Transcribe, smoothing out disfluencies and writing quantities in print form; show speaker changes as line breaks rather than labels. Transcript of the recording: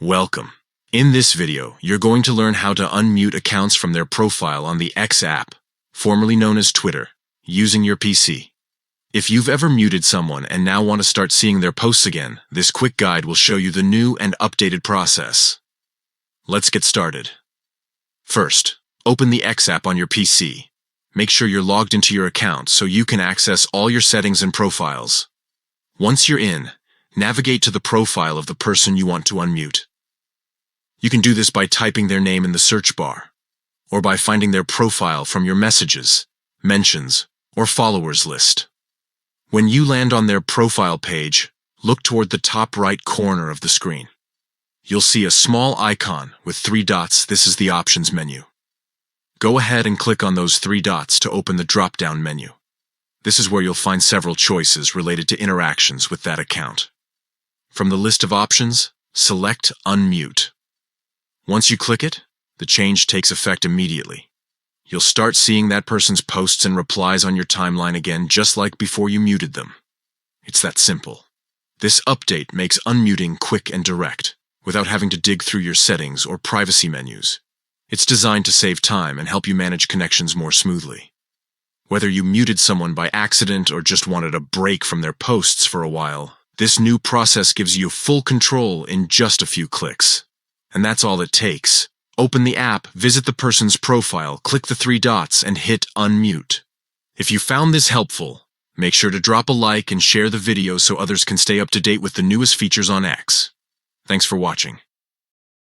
Welcome. In this video, you're going to learn how to unmute accounts from their profile on the X app, formerly known as Twitter, using your PC. If you've ever muted someone and now want to start seeing their posts again, this quick guide will show you the new and updated process. Let's get started. First, open the X app on your PC. Make sure you're logged into your account so you can access all your settings and profiles. Once you're in, navigate to the profile of the person you want to unmute. You can do this by typing their name in the search bar, or by finding their profile from your messages, mentions, or followers list. When you land on their profile page, look toward the top right corner of the screen. You'll see a small icon with 3 dots. This is the options menu. Go ahead and click on those 3 dots to open the drop-down menu. This is where you'll find several choices related to interactions with that account. From the list of options, select Unmute. Once you click it, the change takes effect immediately. You'll start seeing that person's posts and replies on your timeline again, just like before you muted them. It's that simple. This update makes unmuting quick and direct, without having to dig through your settings or privacy menus. It's designed to save time and help you manage connections more smoothly. Whether you muted someone by accident or just wanted a break from their posts for a while, this new process gives you full control in just a few clicks. And that's all it takes. Open the app, visit the person's profile, click the 3 dots, and hit Unmute. If you found this helpful, make sure to drop a like and share the video so others can stay up to date with the newest features on X. Thanks for watching.